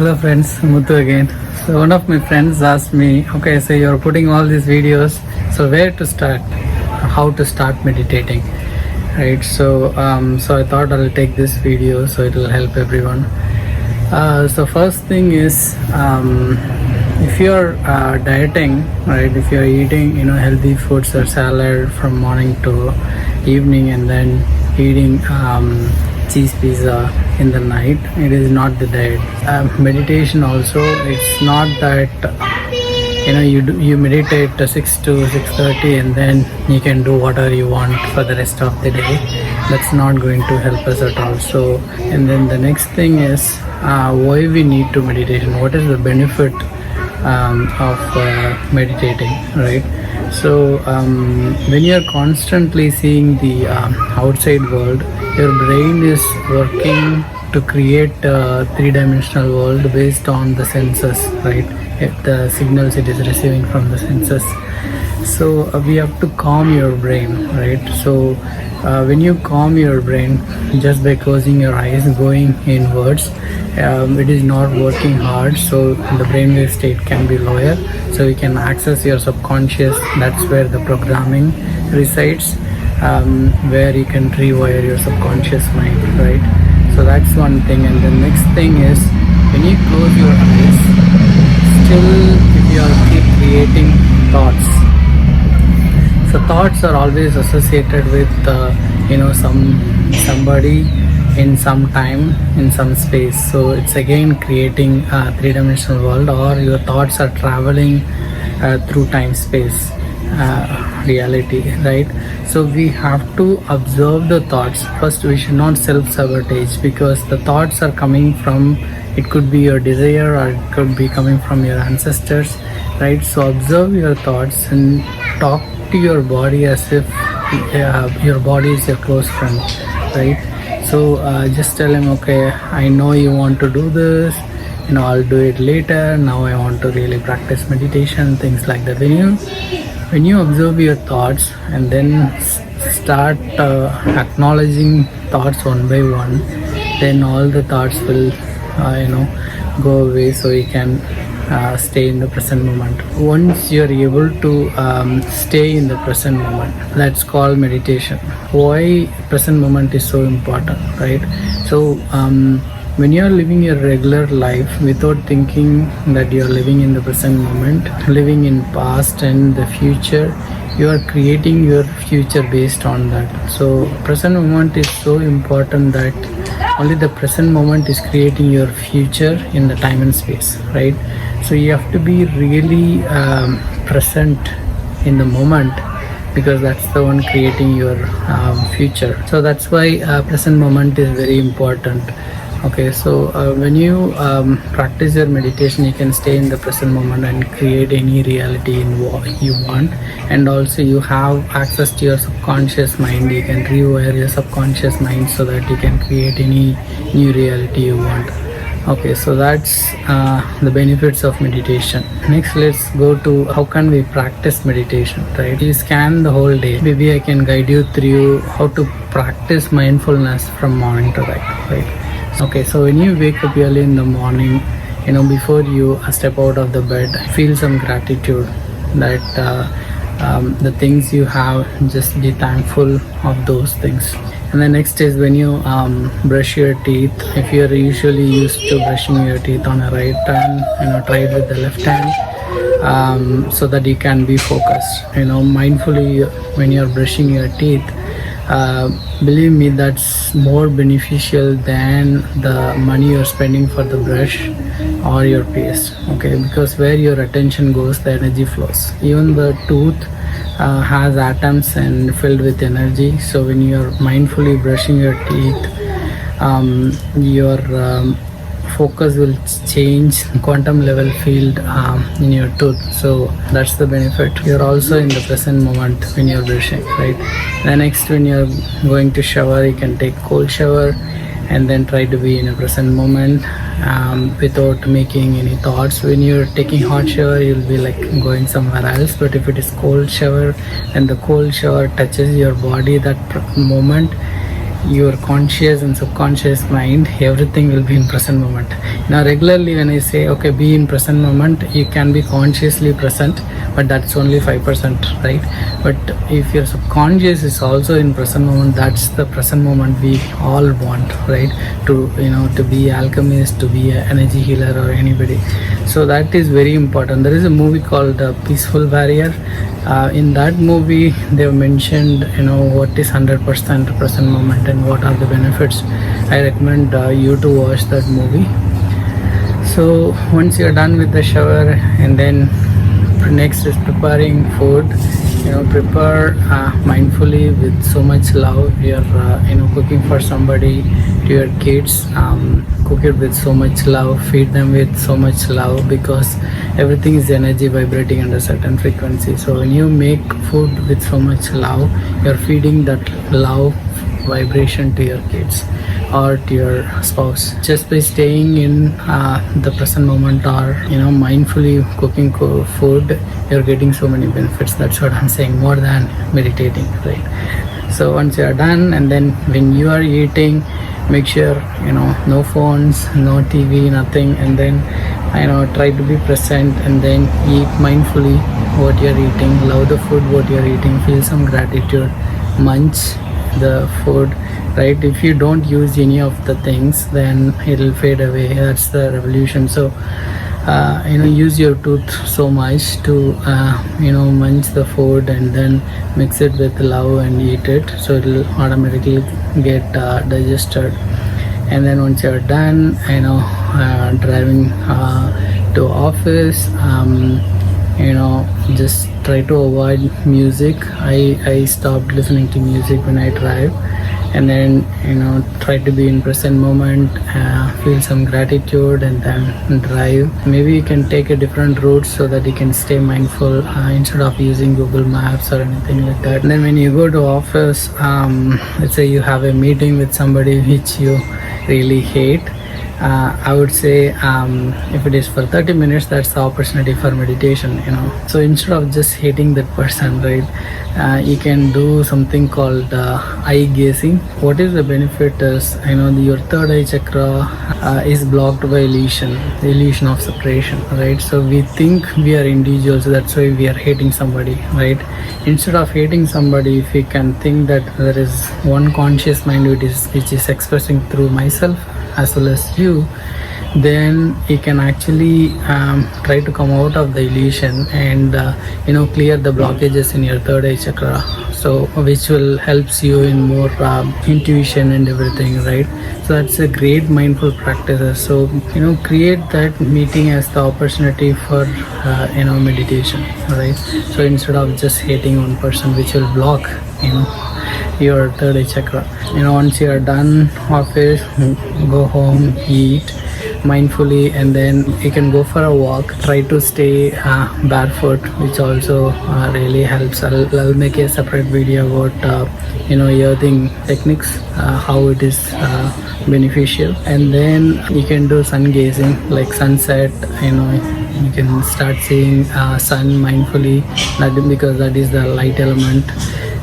Hello friends, Muthu again. So one of my friends asked me, okay, so you're putting all these videos, so where to start? How to start meditating, right? So I thought I'll take this video so it will help everyone. So first thing is, if you're dieting, right? If you're eating, healthy foods or salad from morning to evening, and then eating cheese pizza in the night, it is not the diet. Meditation also, it's not that you meditate 6 to 6:30 and then you can do whatever you want for the rest of the day. That's not going to help us at all. So, and then the next thing is why we need to meditation. What is the benefit of meditating, right? So when you're constantly seeing the outside world, your brain is working to create a three-dimensional world based on the senses, right? The signals it is receiving from the senses. So we have to calm your brain, right? So when you calm your brain just by closing your eyes, going inwards, it is not working hard, so the brainwave state can be lower, so you can access your subconscious. That's where the programming resides, where you can rewire your subconscious mind, right? So that's one thing. And the next thing is, when you close your eyes, still if you are keep creating thoughts, so thoughts are always associated with somebody in some time, in some space. So it's again creating a three-dimensional world, or your thoughts are traveling through time space reality, right? So we have to observe the thoughts. First, we should not self-sabotage, because the thoughts are coming from, it could be your desire or it could be coming from your ancestors, right? So observe your thoughts and talk to your body as if your body is your close friend, right? So just tell him, okay, I know you want to do this, I'll do it later. Now I want to really practice meditation, things like that. When you observe your thoughts and then start acknowledging thoughts one by one, then all the thoughts will go away, so you can stay in the present moment. Once you're able to stay in the present moment, that's called meditation. Why present moment is so important, right? So when you're living your regular life without thinking that you're living in the present moment, living in past and the future, you are creating your future based on that. So present moment is so important that only the present moment is creating your future in the time and space, right? So you have to be really present in the moment, because that's the one creating your future. So that's why present moment is very important. Okay, so when you practice your meditation, you can stay in the present moment and create any reality in what you want. And also you have access to your subconscious mind. You can rewire your subconscious mind so that you can create any new reality you want. Okay, so that's the benefits of meditation. Next, let's go to how can we practice meditation, right? You scan the whole day. Maybe I can guide you through how to practice mindfulness from morning to night, right? Okay, so when you wake up early in the morning, before you step out of the bed, feel some gratitude that the things you have, just be thankful of those things. And the next is when you brush your teeth. If you're usually used to brushing your teeth on a right hand, try it with the left hand, so that you can be focused. Mindfully when you're brushing your teeth, believe me, that's more beneficial than the money you're spending for the brush or your paste. Okay, because where your attention goes, the energy flows. Even the tooth has atoms and filled with energy. So when you're mindfully brushing your teeth, your focus will change quantum level field in your tooth. So that's the benefit. You're also in the present moment when you're brushing, right? The next, when you're going to shower, you can take cold shower and then try to be in a present moment without making any thoughts. When you're taking hot shower, you'll be like going somewhere else. But if it is cold shower and the cold shower touches your body, that moment your conscious and subconscious mind, everything will be in present moment. Now regularly when I say okay, be in present moment, you can be consciously present, but that's only 5%, right? But if your subconscious is also in present moment, that's the present moment we all want, right? To to be alchemist, to be an energy healer or anybody. So that is very important. There is a movie called Peaceful Warrior. In that movie they mentioned what is 100% present moment and what are the benefits. I recommend you to watch that movie. So once you're done with the shower, and then next is preparing food. Prepare mindfully with so much love. You're cooking for somebody, to your kids. Cook it with so much love, feed them with so much love, because everything is energy vibrating under certain frequency. So when you make food with so much love, you're feeding that love vibration to your kids or to your spouse. Just by staying in the present moment, or mindfully cooking food, you're getting so many benefits. That's what I'm saying, more than meditating, right? So once you're done, and then when you are eating, make sure no phones, no TV, nothing, and then try to be present, and then eat mindfully what you're eating. Love the food what you're eating, feel some gratitude, munch the food, right? If you don't use any of the things, then it'll fade away. That's the revolution. So use your tooth so much to munch the food, and then mix it with love and eat it, so it'll automatically get digested. And then once you're done, driving to office, just try to avoid music. I stopped listening to music when I drive, and then try to be in present moment, feel some gratitude, and then drive. Maybe you can take a different route so that you can stay mindful instead of using Google Maps or anything like that. And then when you go to office, let's say you have a meeting with somebody which you really hate, I would say if it is for 30 minutes, that's the opportunity for meditation. So instead of just hating that person, right, you can do something called eye gazing. What is the benefit is, your third eye chakra is blocked by illusion, the illusion of separation, right? So we think we are individuals, that's why we are hating somebody, right? Instead of hating somebody, if we can think that there is one conscious mind which is expressing through myself as well as you, then you can actually try to come out of the illusion and clear the blockages in your third eye chakra, so which will helps you in more intuition and everything, right? So that's a great mindful practice. So create that meeting as the opportunity for meditation, right? So instead of just hating one person, which will block your third eye chakra. Once you are done office, go home, eat mindfully, and then you can go for a walk. Try to stay barefoot, which also really helps. I'll make a separate video about earthing techniques, how it is beneficial. And then you can do sun gazing, like sunset. You can start seeing sun mindfully, because that is the light element,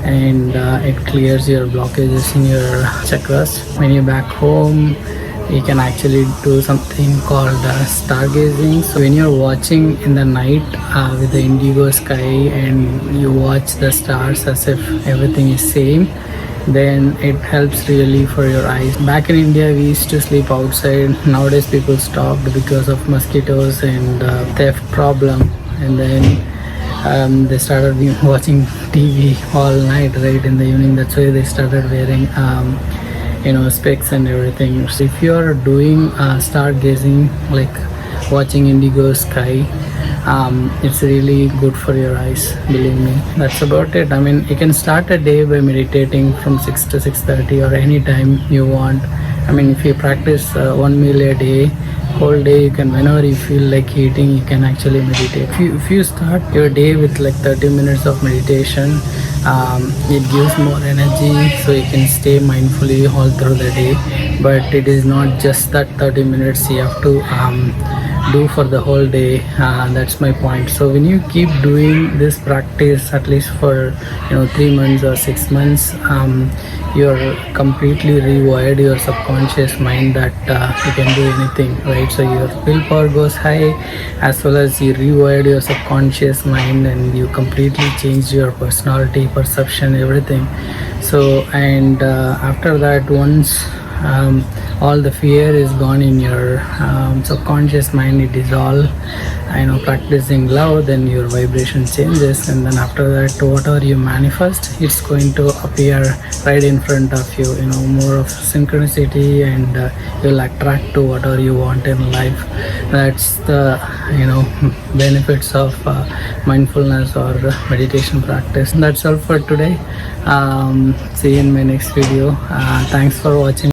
and it clears your blockages in your chakras. When you're back home, you can actually do something called stargazing. So when you're watching in the night with the indigo sky, and you watch the stars as if everything is same, then it helps really for your eyes. Back in India, we used to sleep outside. Nowadays people stopped because of mosquitoes and theft problem, and then they started watching TV all night, right, in the evening. That's why they started wearing specs and everything. So if you are doing stargazing, like watching indigo sky, it's really good for your eyes, believe me. That's about it. You can start a day by meditating from 6 to 6:30 or any time you want. If you practice one meal a day, whole day, you can, whenever you feel like eating, you can actually meditate. If you start your day with like 30 minutes of meditation, it gives more energy, so you can stay mindfully all through the day. But it is not just that 30 minutes, you have to do for the whole day. That's my point. So when you keep doing this practice at least for 3 months or 6 months, you're completely rewired your subconscious mind that you can do anything, right? So your willpower goes high, as well as you rewired your subconscious mind, and you completely changed your personality, perception, everything. So and after that, once all the fear is gone in your subconscious mind, it is all practicing love, then your vibration changes, and then after that, whatever you manifest, it's going to appear right in front of you. More of synchronicity, and you'll attract to whatever you want in life. That's the benefits of mindfulness or meditation practice. That's all for today. See you in my next video. Thanks for watching.